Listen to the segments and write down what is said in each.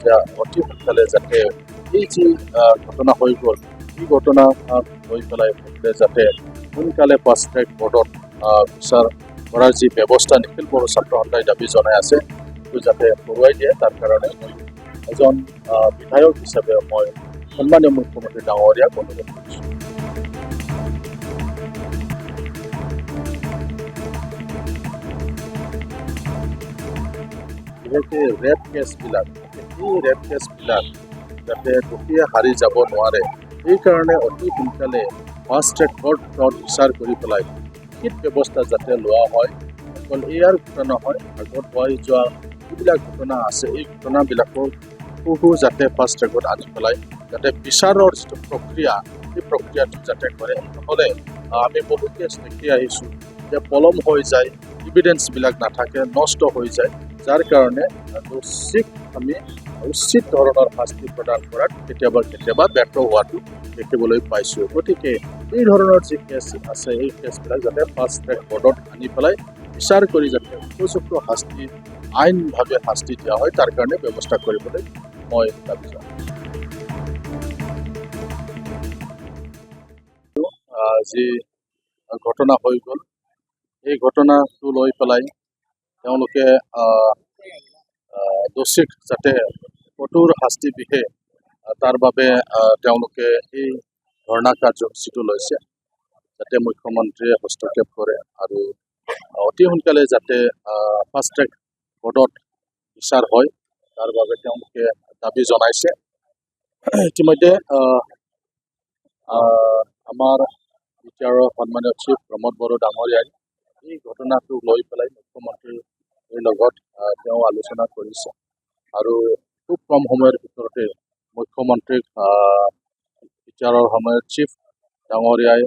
যে অতি সোনকালে যাতে এই যে ঘটনা হৈ গ'ল এই ঘটনা হৈ পেলাই যাতে সোনকালে ফাষ্ট ট্ৰেক কোৰ্টত বিচাৰ কৰাৰ যি ব্যৱস্থা নিখিল বড়ো ছাত্ৰ সন্থাই দাবী জনাই আছে সেইটো যাতে কৰোৱাই দিয়ে তাৰ কাৰণে মই এজন বিধায়ক হিচাপে মই সন্মানীয় মুখ্যমন্ত্ৰী ডাঙৰীয়াক অনুৰোধ কৰিছোঁ। বিশেষকৈ ৰেপ কেছবিলাক এই ৰেপ কেছবিলাক যাতে দোষীয়ে হাৰি যাব নোৱাৰে সেইকাৰণে অতি সোনকালে ফাষ্ট ট্ৰেক কোৰ্টত বিচাৰ কৰি পেলাই লিখিত ব্যৱস্থা যাতে লোৱা হয়। অকল ইয়াৰ ঘটনা নহয়, আগত হৈ যোৱা যিবিলাক ঘটনা আছে এই ঘটনাবিলাকৰ যাতে ফাষ্ট ট্ৰেকত আনি পেলাই যাতে বিচাৰৰ যিটো প্ৰক্ৰিয়া এই প্ৰক্ৰিয়াটো যাতে কৰে। নহ'লে আমি বহু কেছ দেখি আহিছোঁ যে পলম হৈ যায়, ইভিডেন্সবিলাক নাথাকে, নষ্ট হৈ যায়, যাৰ কাৰণে দোষীক আমি উচিত ধৰণৰ শাস্তি প্ৰদান কৰাত কেতিয়াবা ব্যৰ্থ হোৱাটো দেখিবলৈ পাইছোঁ। গতিকে এই ধৰণৰ যি কেছ আছে এই কেছবিলাক যাতে ফাষ্ট ট্ৰেক কোৰ্টত আনি পেলাই বিচাৰ কৰি যাতে উপযুক্ত শাস্তি আইনভাৱে শাস্তি দিয়া হয় তাৰ কাৰণে ব্যৱস্থা কৰিবলৈ মই দাবী জনাওঁ। যি ঘটনা হৈ গ'ল এই ঘটনাটো লৈ পেলাই তেওঁলোকে দোষীক যাতে কঠোৰ শাস্তি বিহে তাৰ বাবে তেওঁলোকে এই ধৰ্ণা কাৰ্যসূচীটো লৈছে যাতে মুখ্যমন্ত্ৰীয়ে হস্তক্ষেপ কৰে আৰু অতি সোনকালে যাতে ফাষ্ট ট্ৰেক কোৰ্টত বিচাৰ হয় তাৰ বাবে তেওঁলোকে দাবী জনাইছে। ইতিমধ্যে আমাৰ বিটিআৰৰ সন্মানীয় চিফ প্ৰমোদ বড়ো ডাঙৰীয়াই এই ঘটনাটো লৈ পেলাই মুখ্যমন্ত্ৰীৰ লগত তেওঁ আলোচনা কৰিছে আৰু খুব কম সময়ৰ ভিতৰতে মুখ্যমন্ত্ৰীক বিটিআৰৰ সময়ত চিফ ডাঙৰীয়াই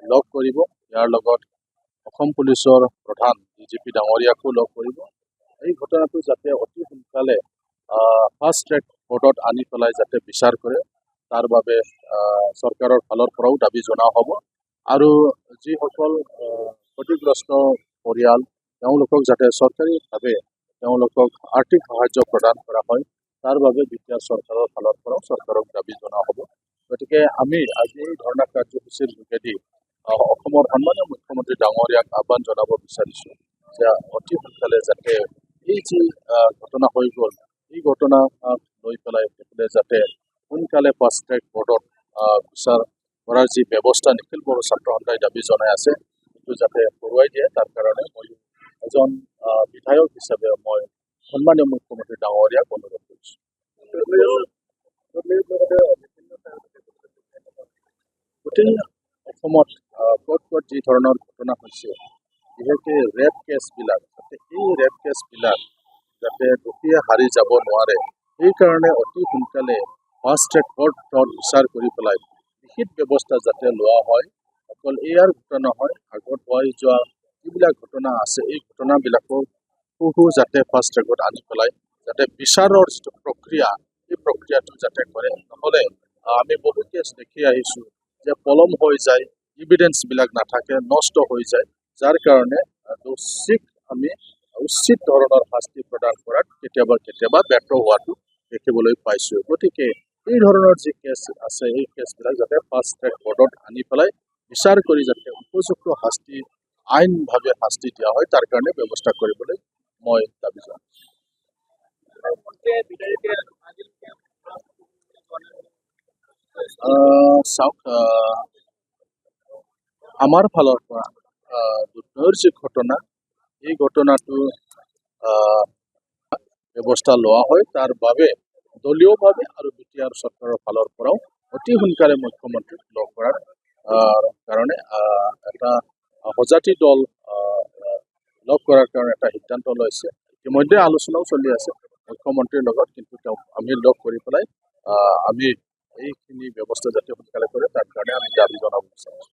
লগ কৰিব। ইয়াৰ লগত অসম পুলিচৰ প্ৰধান DGP ডাঙৰীয়াকো লগ কৰিব। এই ঘটনাটো যাতে অতি সোনকালে ফাষ্ট ট্ৰেক কোৰ্টত আনি পেলাই যাতে বিচাৰ কৰে তাৰ বাবে চৰকাৰৰ ফালৰ পৰাও দাবী জনোৱা হ'ব আৰু যিসকল ক্ষতিগ্ৰস্ত পৰিয়াল তেওঁলোকক যাতে চৰকাৰীভাৱে তেওঁলোকক আৰ্থিক সাহায্য প্ৰদান কৰা হয় তাৰ বাবে বিটিআৰ চৰকাৰৰ ফালৰ পৰাও চৰকাৰক দাবী জনোৱা হ'ব। গতিকে আমি আজি এই ধৰ্ণা কাৰ্যসূচীৰ যোগেদি অসমৰ সন্মানীয় মুখ্যমন্ত্ৰী ডাঙৰীয়াক আহ্বান জনাব বিচাৰিছোঁ যে অতি সোনকালে যাতে এই যি ঘটনা হৈ গ'ল এই ঘটনা লৈ পেলাই যাতে সোনকালে ফাষ্ট ট্ৰেক কোৰ্টত বিচাৰ কৰাৰ যি ব্যৱস্থা নিখিল বড়ো ছাত্ৰ সন্থাই দাবী জনাই আছে সেইটো যাতে কৰোৱাই দিয়ে তাৰ কাৰণে মই এজন বিধায়ক হিচাপে মই সন্মানীয় মুখ্যমন্ত্ৰী ডাঙৰীয়াক অনুৰোধ কৰিছোঁ। গোটেই অসমত ক'ত যি ধৰণৰ ঘটনা হৈছে বিশেষকৈ ৰেপ কেছবিলাক যাতে এই ৰেপ কেছবিলাক যাতে দোষীয়ে হাৰি যাব নোৱাৰে সেইকাৰণে অতি সোনকালে ফাষ্ট ট্ৰেক কোৰ্টত বিচাৰ কৰি পেলাই লিখিত ব্যৱস্থা যাতে লোৱা হয়। অকল ইয়াৰ ঘটনা নহয়, আগত হৈ যোৱা যিবিলাক ঘটনা আছে এই ঘটনাবিলাকৰ যাতে ফাষ্ট ট্ৰেকত আনি পেলাই যাতে বিচাৰৰ যিটো প্ৰক্ৰিয়া এই প্ৰক্ৰিয়াটো যাতে কৰে। নহ'লে আমি বহু কেছ দেখি আহিছোঁ যে পলম হৈ যায়, ইভিডেন্সবিলাক নাথাকে, নষ্ট হৈ যায়, যাৰ কাৰণে দোষীক আমি উচিত ধৰণৰ শাস্তি প্ৰদান কৰাত কেতিয়াবা ব্যৰ্থ হোৱাটো দেখিবলৈ পাইছোঁ। গতিকে এই ধৰণৰ যি কেছ আছে এই কেছবিলাক যাতে ফাষ্ট ট্ৰেক কোৰ্টত আনি পেলাই বিচাৰ কৰি যাতে উপযুক্ত শাস্তি আইনভাৱে শাস্তি দিয়া হয় তাৰ কাৰণে ব্যৱস্থা কৰিবলৈ মই দাবী জনাওঁ। চাওক, আমাৰ ফালৰ পৰা দুধনৈৰ যি ঘটনা এই ঘটনাটো ব্যৱস্থা লোৱা হয় তাৰ বাবে দলীয়ভাৱে আৰু বিটিআৰ চৰকাৰৰ ফালৰ পৰাও অতি সোনকালে মুখ্যমন্ত্ৰীক লগ কৰাৰ কাৰণে এটা সজাতি দল লগ কৰাৰ কাৰণে এটা সিদ্ধান্ত লৈছে। ইতিমধ্যে আলোচনাও চলি আছে মুখ্যমন্ত্ৰীৰ লগত, কিন্তু তেওঁক আমি লগ কৰি পেলাই আমি এইখিনি ব্যৱস্থা যাতে সোনকালে কৰে তাৰ কাৰণে আমি দাবী জনাব বিচাৰিছোঁ।